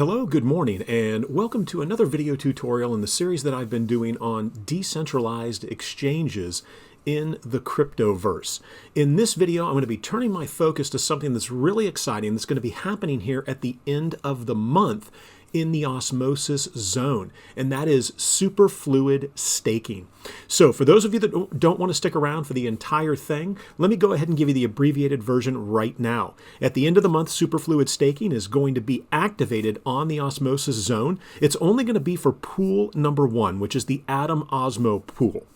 Hello, good morning, and welcome to another video tutorial in the series that I've been doing on decentralized exchanges in the cryptoverse. In this video, I'm going to be turning my focus to something that's really exciting that's going to be happening here at the end of the month in the Osmosis zone, and that is Superfluid staking. So for those of you that don't want to stick around for the entire thing, let me go ahead and give you the abbreviated version right now. At the end of the month, Superfluid staking is going to be activated on the Osmosis zone. It's only going to be for pool number 1, which is the Atom Osmo pool.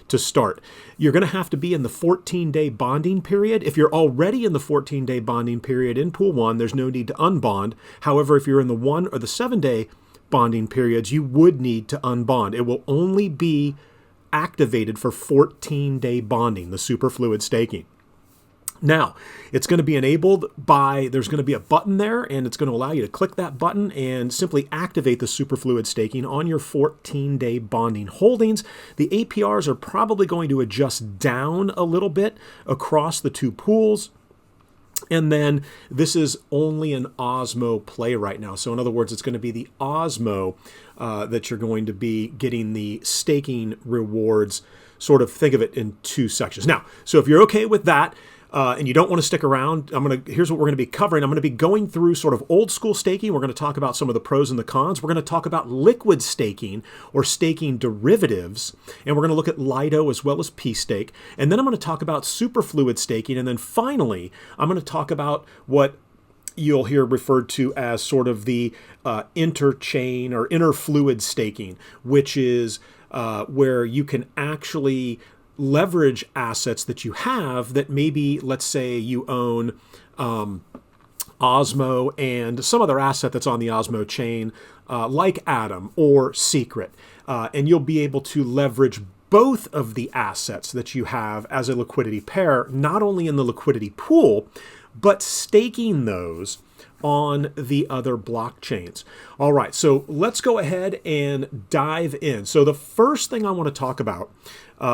To start, you're going to have to be in the 14-day bonding period. If you're already in the 14-day bonding period in Pool 1, there's no need to unbond. However, if you're in the 1 or the 7-day bonding periods, you would need to unbond. It will only be activated for 14-day bonding, the Superfluid staking. Now, it's going to be enabled by, there's going to be a button there, and it's going to allow you to click that button and simply activate the Superfluid staking on your 14-day bonding holdings. The APRs are probably going to adjust down a little bit across the two pools. And then this is only an Osmo play right now. So in other words, it's going to be the Osmo that you're going to be getting the staking rewards. Sort of think of it in two sections. Now, so if you're okay with that, and you don't want to stick around, here's what we're going to be covering. I'm going to be going through sort of old school staking. We're going to talk about some of the pros and the cons. We're going to talk about liquid staking or staking derivatives. And we're going to look at Lido as well as P-stake. And then I'm going to talk about superfluid staking. And then finally, I'm going to talk about what you'll hear referred to as sort of the interchain or interfluid staking, which is where you can actually leverage assets that you have that maybe, let's say you own Osmo and some other asset that's on the Osmo chain, like Atom or Secret. And you'll be able to leverage both of the assets that you have as a liquidity pair, not only in the liquidity pool, but staking those on the other blockchains. All right, so let's go ahead and dive in. So the first thing I want to talk about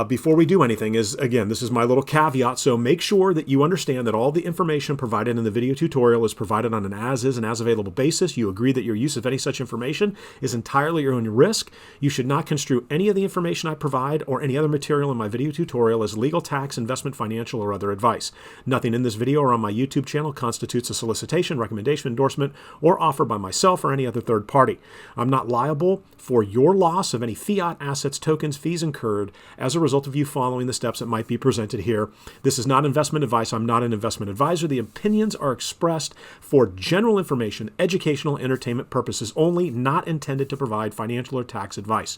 before we do anything is, again, this is my little caveat, so make sure that you understand that all the information provided in the video tutorial is provided on an as-is and as-available basis. You agree that your use of any such information is entirely your own risk. You should not construe any of the information I provide or any other material in my video tutorial as legal, tax, investment, financial, or other advice. Nothing in this video or on my YouTube channel constitutes a solicitation, recommendation, endorsement, or offer by myself or any other third party. I'm not liable for your loss of any fiat, assets, tokens, fees incurred as a result of you following the steps that might be presented here. This is not investment advice. I'm not an investment advisor. The opinions are expressed for general information, educational, entertainment purposes only, not intended to provide financial or tax advice.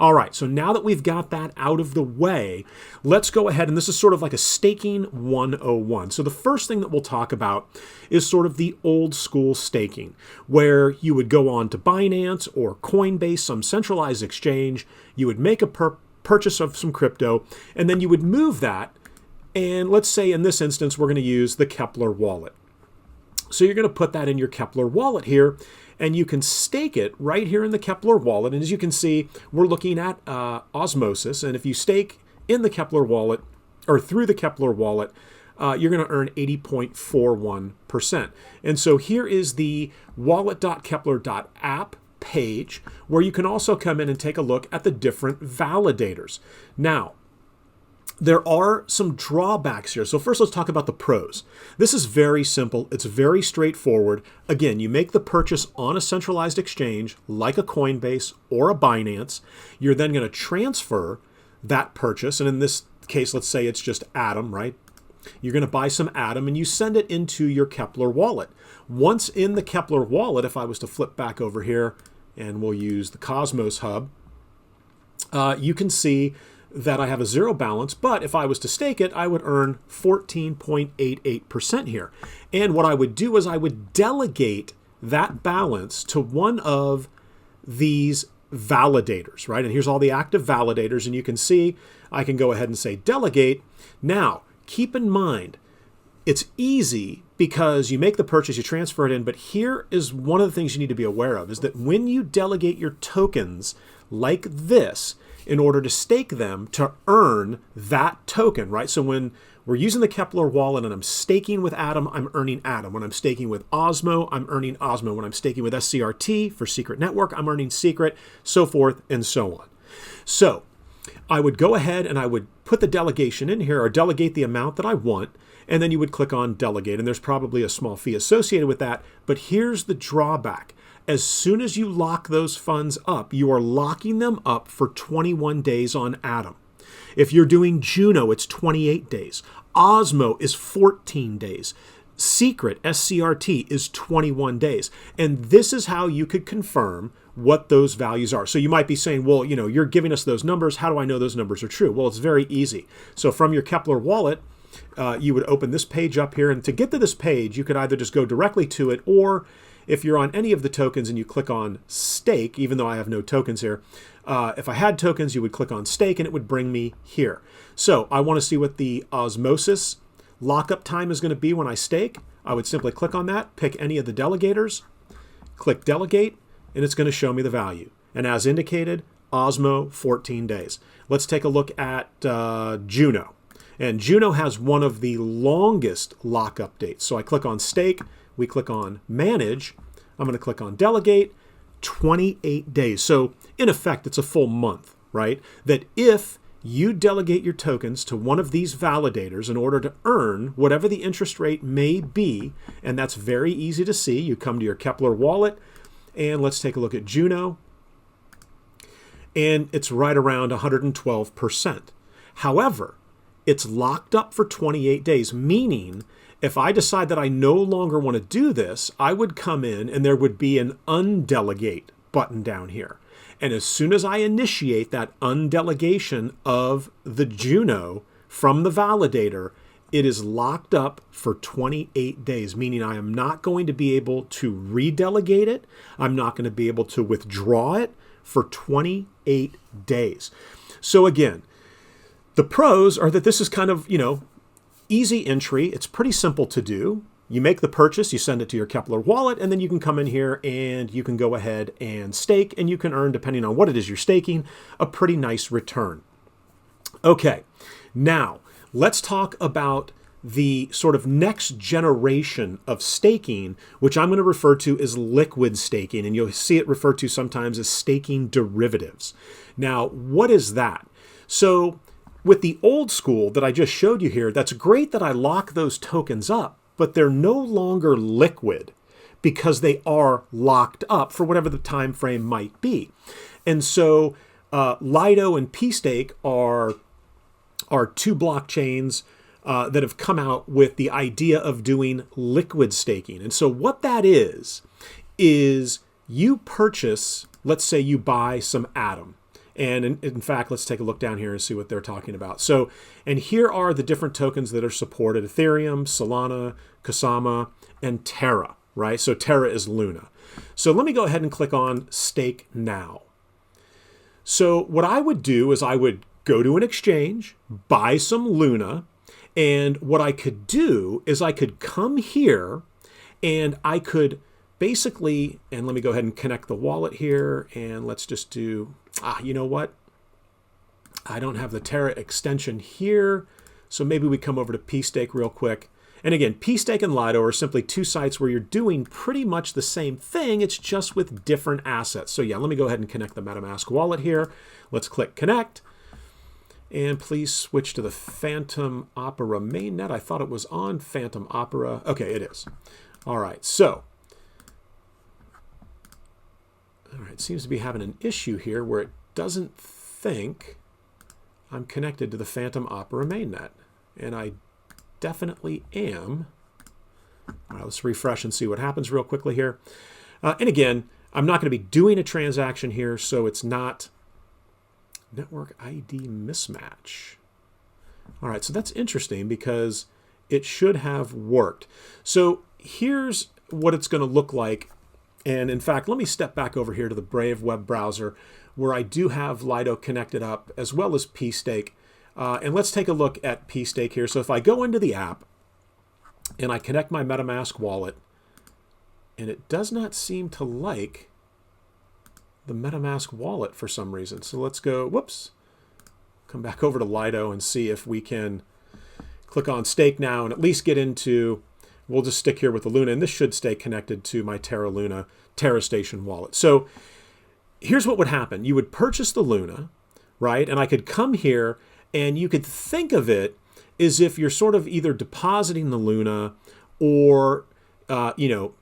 All right, so now that we've got that out of the way, let's go ahead, and this is sort of like a staking 101. So the first thing that we'll talk about is sort of the old school staking, where you would go on to Binance or Coinbase, some centralized exchange, you would make a purchase of some crypto, and then you would move that, and let's say in this instance, we're going to use the Kepler wallet. So you're going to put that in your Kepler wallet here, and you can stake it right here in the Kepler wallet. And as you can see, we're looking at Osmosis. And if you stake in the Kepler wallet or through the Kepler wallet, you're going to earn 80.41%. And so here is the wallet.kepler.app page where you can also come in and take a look at the different validators. Now, there are some drawbacks here. So first, let's talk about the pros. This is very simple. It's very straightforward. Again, you make the purchase on a centralized exchange like a Coinbase or a Binance. You're then going to transfer that purchase. And in this case, let's say it's just Atom, right? You're going to buy some Atom and you send it into your Kepler wallet. Once in the Kepler wallet, if I was to flip back over here and we'll use the Cosmos Hub, you can see that I have a zero balance, but if I was to stake it, I would earn 14.88% here. And what I would do is I would delegate that balance to one of these validators, right? And here's all the active validators, and you can see I can go ahead and say delegate. Now, keep in mind, it's easy because you make the purchase, you transfer it in, but here is one of the things you need to be aware of is that when you delegate your tokens like this, in order to stake them to earn that token, right? So when we're using the Kepler wallet and I'm staking with Atom, I'm earning Atom. When I'm staking with Osmo, I'm earning Osmo. When I'm staking with SCRT for Secret Network, I'm earning Secret, so forth and so on. So I would go ahead and I would put the delegation in here or delegate the amount that I want, and then you would click on delegate, and there's probably a small fee associated with that. But here's the drawback. As soon as you lock those funds up, you are locking them up for 21 days on Atom. If you're doing JUNO, it's 28 days. Osmo is 14 days. Secret, SCRT, is 21 days. And this is how you could confirm what those values are. So you might be saying, well, you know, you're giving us those numbers. How do I know those numbers are true? Well, it's very easy. So from your Kepler wallet, you would open this page up here. And to get to this page, you could either just go directly to it, or if you're on any of the tokens and you click on stake, even though I have no tokens here, if I had tokens, you would click on stake and it would bring me here. So I want to see what the Osmosis lockup time is going to be when I stake. I would simply click on that, pick any of the delegators, click delegate, and it's going to show me the value. And as indicated, Osmo, 14 days. Let's take a look at JUNO. And JUNO has one of the longest lockup dates. So I click on stake, we click on manage, I'm going to click on delegate, 28 days. So in effect, it's a full month, right? That if you delegate your tokens to one of these validators in order to earn whatever the interest rate may be, and that's very easy to see. You come to your Kepler wallet, and let's take a look at JUNO, and it's right around 112%. However, it's locked up for 28 days, meaning if I decide that I no longer want to do this, I would come in and there would be an undelegate button down here. And as soon as I initiate that undelegation of the JUNO from the validator, it is locked up for 28 days, meaning I am not going to be able to redelegate it. I'm not going to be able to withdraw it for 28 days. So again, the pros are that this is kind of, you know, easy entry. It's pretty simple to do. You make the purchase, you send it to your Kepler wallet, and then you can come in here and you can go ahead and stake, and you can earn, depending on what it is you're staking, a pretty nice return. Okay, now let's talk about the sort of next generation of staking, which I'm going to refer to as liquid staking, and you'll see it referred to sometimes as staking derivatives. Now, what is that? So with the old school that I just showed you here, that's great that I lock those tokens up, but they're no longer liquid because they are locked up for whatever the time frame might be. And so Lido and PStake are two blockchains that have come out with the idea of doing liquid staking. And so what that is you purchase, let's say you buy some Atom. And in fact, let's take a look down here and see what they're talking about. So, and here are the different tokens that are supported: Ethereum, Solana, Kusama, and Terra, right? So Terra is Luna. So let me go ahead and click on Stake Now. So what I would do is I would go to an exchange, buy some Luna, and what I could do is I could come here and I could basically, and let me go ahead and connect the wallet here, and let's just do, you know what? I don't have the Terra extension here, so maybe we come over to PStake real quick. And again, PStake and Lido are simply two sites where you're doing pretty much the same thing, it's just with different assets. So yeah, let me go ahead and connect the MetaMask wallet here. Let's click connect. And please switch to the Phantom Opera mainnet. I thought it was on Phantom Opera. Okay, it is. All right, so all right, it seems to be having an issue here where it doesn't think I'm connected to the Phantom Opera mainnet. And I definitely am. All right, let's refresh and see what happens real quickly here. And again, I'm not going to be doing a transaction here, so it's not network ID mismatch. All right, so that's interesting because it should have worked. So here's what it's going to look like. And in fact, let me step back over here to the Brave web browser where I do have Lido connected up as well as PStake. And let's take a look at PStake here. So if I go into the app and I connect my MetaMask wallet, and it does not seem to like the MetaMask wallet for some reason. So let's go, whoops, come back over to Lido and see if we can click on stake now and at least get into, we'll just stick here with the Luna, and this should stay connected to my Terra Luna Terra Station wallet. So here's what would happen. You would purchase the Luna, right? And I could come here and you could think of it as if you're sort of either depositing the Luna or,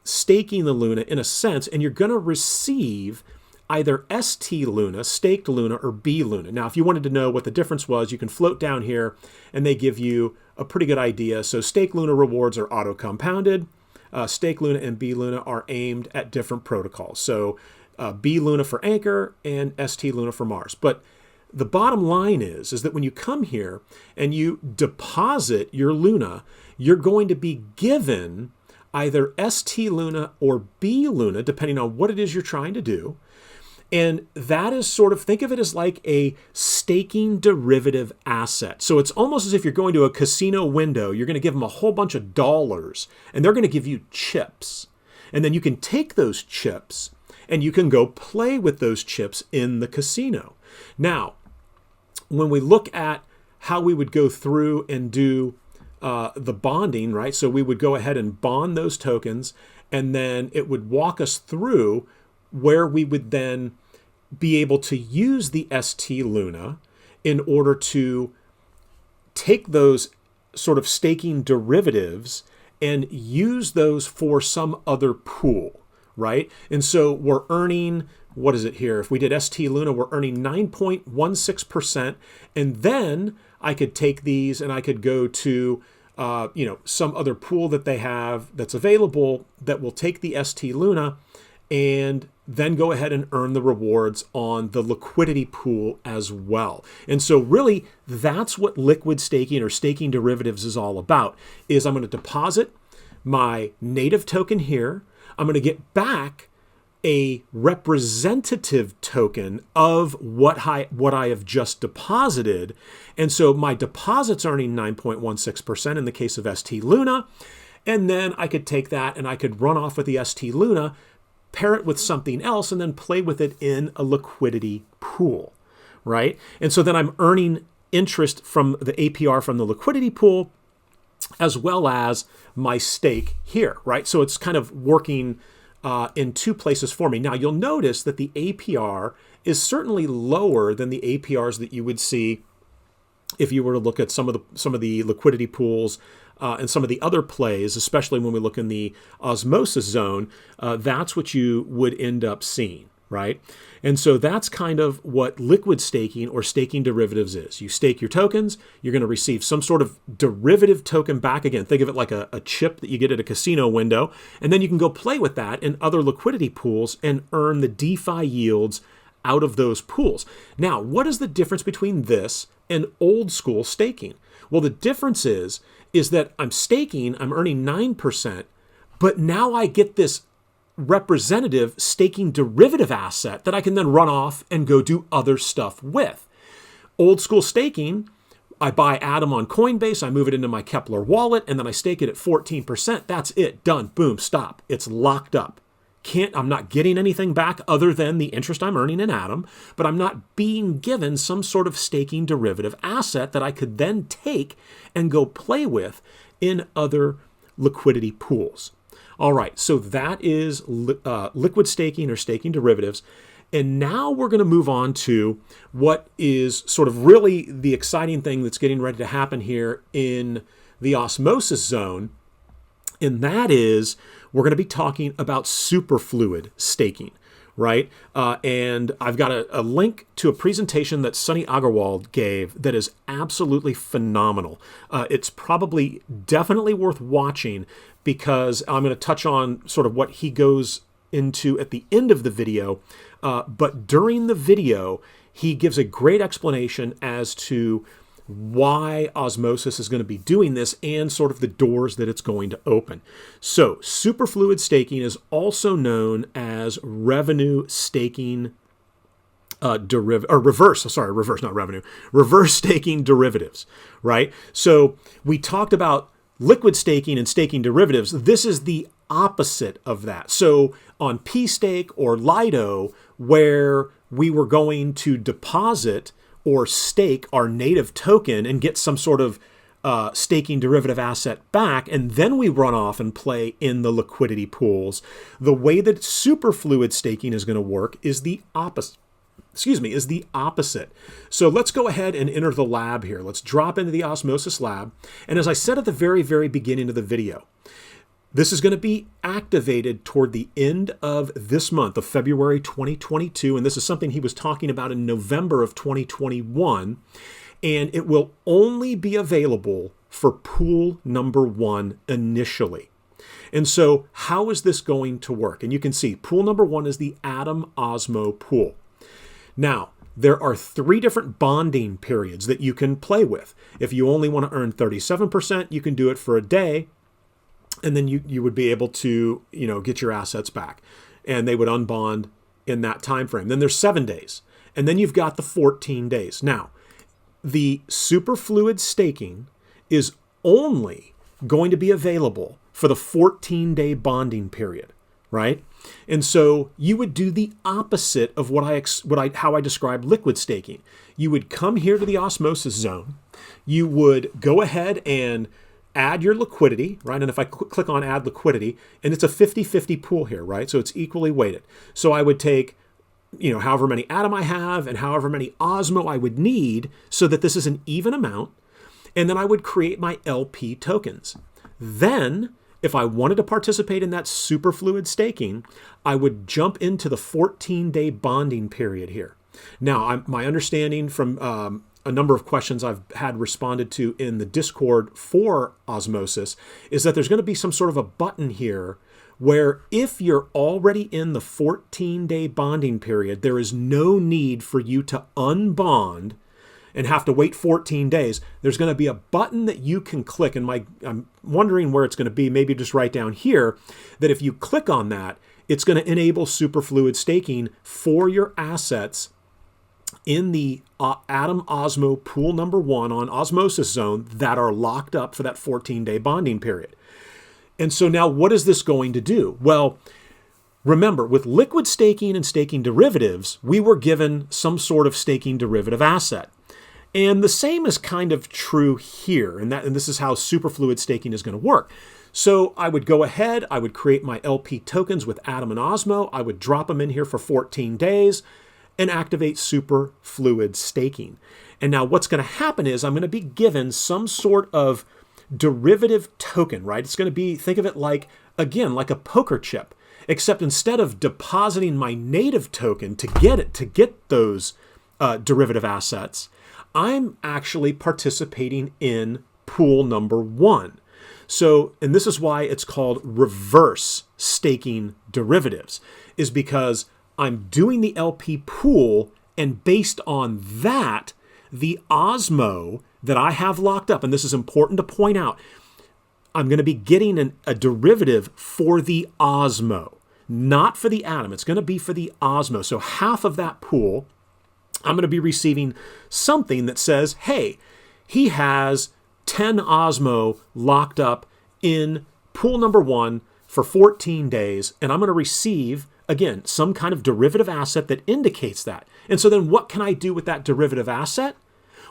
staking the Luna in a sense, and you're going to receive either ST Luna, staked Luna, or B Luna. Now, if you wanted to know what the difference was, you can float down here and they give you a pretty good idea. So stake Luna rewards are auto-compounded. Stake Luna and B Luna are aimed at different protocols. So B Luna for Anchor and ST Luna for Mars. But the bottom line is that when you come here and you deposit your Luna, you're going to be given either ST Luna or B Luna, depending on what it is you're trying to do. And that is sort of, think of it as like a staking derivative asset. So it's almost as if you're going to a casino window, you're going to give them a whole bunch of dollars, and they're going to give you chips. And then you can take those chips and you can go play with those chips in the casino. Now, when we look at how we would go through and do the bonding, right? So we would go ahead and bond those tokens, and then it would walk us through where we would then be able to use the ST Luna in order to take those sort of staking derivatives and use those for some other pool, right? And so we're earning, what is it here? If we did ST Luna, we're earning 9.16%. And then I could take these and I could go to some other pool that they have that's available that will take the ST Luna and then go ahead and earn the rewards on the liquidity pool as well. And so really, that's what liquid staking or staking derivatives is all about, is I'm going to deposit my native token here. I'm going to get back a representative token of what I have just deposited. And so my deposit's earning 9.16% in the case of ST Luna. And then I could take that and I could run off with the ST Luna, pair it with something else, and then play with it in a liquidity pool, right? And so then I'm earning interest from the APR from the liquidity pool, as well as my stake here, right? So it's kind of working in two places for me. Now, you'll notice that the APR is certainly lower than the APRs that you would see if you were to look at some of the liquidity pools and some of the other plays, especially when we look in the osmosis zone. That's what you would end up seeing, right? And so that's kind of what liquid staking or staking derivatives is. You stake your tokens, you're going to receive some sort of derivative token back. Again, think of it like a chip that you get at a casino window, and then you can go play with that in other liquidity pools and earn the DeFi yields out of those pools. Now, what is the difference between this and old school staking? Well, the difference is that I'm staking, I'm earning 9%, but now I get this representative staking derivative asset that I can then run off and go do other stuff with. Old school staking, I buy Atom on Coinbase, I move it into my Kepler wallet, and then I stake it at 14%. That's it, done, boom, stop. It's locked up. I'm not getting anything back other than the interest I'm earning in Atom, but I'm not being given some sort of staking derivative asset that I could then take and go play with in other liquidity pools. All right, so that is liquid staking or staking derivatives. And now we're going to move on to what is sort of really the exciting thing that's getting ready to happen here in the osmosis zone. And that is, we're going to be talking about superfluid staking, right? And I've got a link to a presentation that Sunny Agarwal gave that is absolutely phenomenal. It's probably definitely worth watching, because I'm going to touch on sort of what he goes into at the end of the video. But during the video, he gives a great explanation as to why Osmosis is going to be doing this and sort of the doors that it's going to open. So superfluid staking is also known as revenue staking reverse staking derivatives, right? So we talked about liquid staking and staking derivatives. This is the opposite of that. So on P-Stake or Lido, where we were going to deposit or stake our native token and get some sort of staking derivative asset back, and then we run off and play in the liquidity pools. The way that superfluid staking is going to work is the opposite. Is the opposite. So let's go ahead and enter the lab here. Let's drop into the Osmosis lab. And as I said at the very, very beginning of the video, this is going to be activated toward the end of this month of February 2022. And this is something he was talking about in November of 2021. And it will only be available for pool number 1 initially. And so how is this going to work? And you can see pool number 1 is the Atom Osmo pool. Now, there are 3 different bonding periods that you can play with. If you only want to earn 37%, you can do it for a day, and then you would be able to, get your assets back, and they would unbond in that time frame. Then there's 7 days, and then you've got the 14 days. Now, the superfluid staking is only going to be available for the 14-day bonding period, right? And so you would do the opposite of how I described liquid staking. You would come here to the osmosis zone. You would go ahead and add your liquidity, right? And if I click on add liquidity, and it's a 50-50 pool here, right? So it's equally weighted. So I would take, however many atom I have and however many osmo I would need so that this is an even amount. And then I would create my LP tokens. Then, if I wanted to participate in that superfluid staking, I would jump into the 14-day bonding period here. Now, my understanding from a number of questions I've had responded to in the Discord for Osmosis is that there's going to be some sort of a button here where if you're already in the 14-day bonding period, there is no need for you to unbond and have to wait 14 days. There's going to be a button that you can click, and I'm wondering where it's going to be, maybe just right down here, that if you click on that, it's going to enable superfluid staking for your assets in the Atom Osmo pool number 1 on Osmosis Zone that are locked up for that 14-day bonding period. And so now what is this going to do? Well, remember, with liquid staking and staking derivatives, we were given some sort of staking derivative asset. And the same is kind of true here, and this is how superfluid staking is going to work. So I would go ahead, I would create my LP tokens with Atom and Osmo, I would drop them in here for 14 days, and activate superfluid staking. And now what's going to happen is I'm going to be given some sort of derivative token, right? It's going to be, think of it like, again, like a poker chip, except instead of depositing my native token to get those derivative assets, I'm actually participating in pool number 1. So, and this is why it's called reverse staking derivatives, is because I'm doing the LP pool, and based on that, the Osmo that I have locked up, and this is important to point out, I'm going to be getting a derivative for the Osmo, not for the atom. It's going to be for the Osmo. So half of that pool, I'm going to be receiving something that says, hey, he has 10 Osmo locked up in pool number 1 for 14 days, and I'm going to receive, again, some kind of derivative asset that indicates that. And so then what can I do with that derivative asset?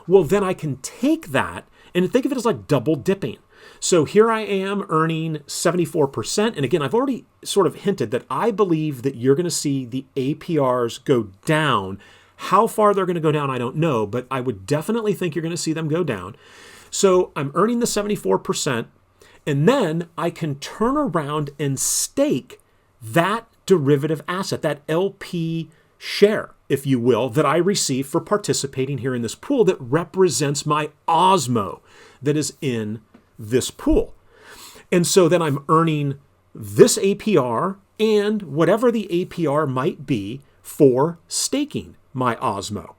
Well, then I can take that and think of it as like double dipping. So here I am earning 74%. And again, I've already sort of hinted that I believe that you're going to see the APRs go down. How far they're going to go down, I don't know, but I would definitely think you're going to see them go down. So I'm earning the 74%, and then I can turn around and stake that derivative asset, that LP share, if you will, that I receive for participating here in this pool that represents my Osmo that is in this pool. And so then I'm earning this APR and whatever the APR might be for staking my Osmo.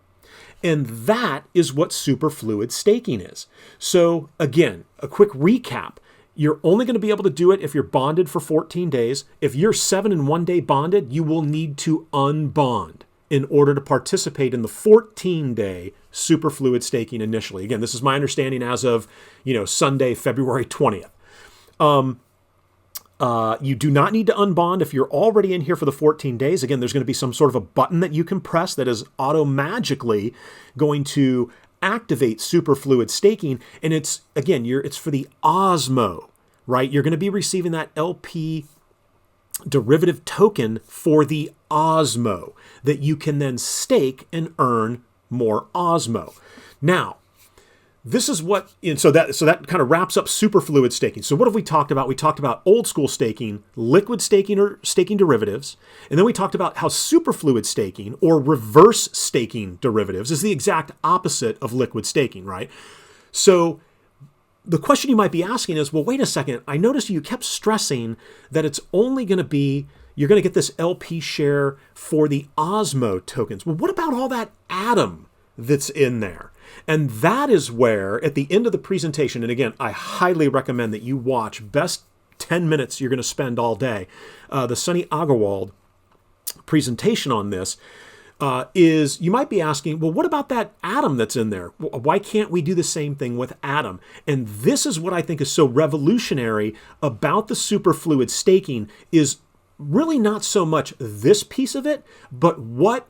And that is what superfluid staking is. So again, a quick recap. You're only going to be able to do it if you're bonded for 14 days. If you're 7 and 1 day bonded, you will need to unbond in order to participate in the 14-day superfluid staking initially. Again, this is my understanding as of, Sunday, February 20th. You do not need to unbond if you're already in here for the 14 days. Again, there's going to be some sort of a button that you can press that is auto-magically going to activate superfluid staking, and it's for the OSMO, right? You're going to be receiving that LP derivative token for the OSMO that you can then stake and earn more OSMO. Now, this is what, and so that kind of wraps up superfluid staking. So what have we talked about? We talked about old school staking, liquid staking or staking derivatives, and then we talked about how superfluid staking or reverse staking derivatives is the exact opposite of liquid staking, right? So the question you might be asking is, well, wait a second, I noticed you kept stressing that it's only going to be, you're going to get this LP share for the OSMO tokens. Well, what about all that atom that's in there? And that is where, at the end of the presentation, and again, I highly recommend that you watch, best 10 minutes you're going to spend all day, the Sunny Agarwal presentation on this, is you might be asking, well, what about that atom that's in there? Why can't we do the same thing with atom? And this is what I think is so revolutionary about the superfluid staking is really not so much this piece of it, but what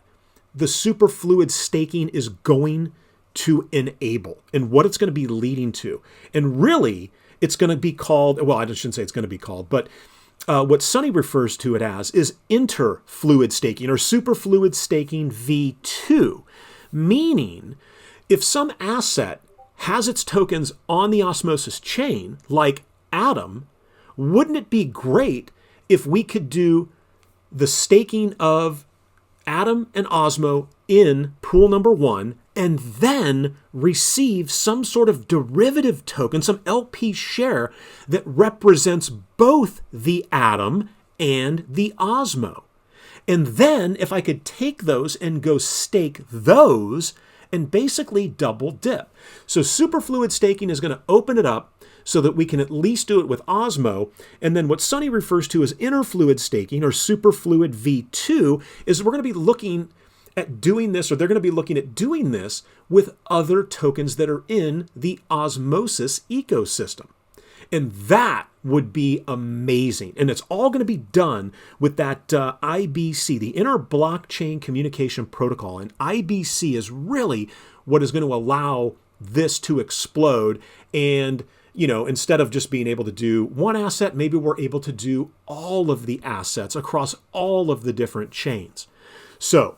the superfluid staking is going to enable and what it's going to be leading to. And really, it's going to be called, well, I shouldn't say it's going to be called, but what Sunny refers to it as is interfluid staking or superfluid staking V2, meaning if some asset has its tokens on the Osmosis chain, like Atom, wouldn't it be great if we could do the staking of Atom and Osmo in pool number 1 and then receive some sort of derivative token, some LP share that represents both the Atom and the Osmo. And then if I could take those and go stake those and basically double dip. So superfluid staking is going to open it up so that we can at least do it with Osmo. And then what Sunny refers to as interfluid staking or superfluid V2 is we're going to be looking at doing this, or they're going to be looking at doing this with other tokens that are in the Osmosis ecosystem. And that would be amazing. And it's all going to be done with that IBC, the Inter Blockchain Communication Protocol. And IBC is really what is going to allow this to explode. And, you know, instead of just being able to do one asset, maybe we're able to do all of the assets across all of the different chains. So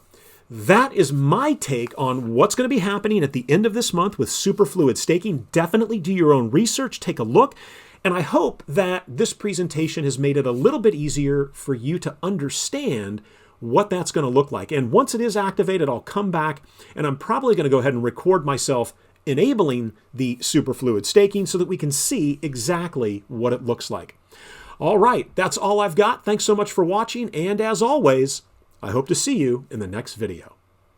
that is my take on what's going to be happening at the end of this month with superfluid staking. Definitely do your own research, take a look, and I hope that this presentation has made it a little bit easier for you to understand what that's going to look like. And once it is activated, I'll come back and I'm probably going to go ahead and record myself enabling the superfluid staking so that we can see exactly what it looks like. All right, that's all I've got. Thanks so much for watching, and as always, I hope to see you in the next video.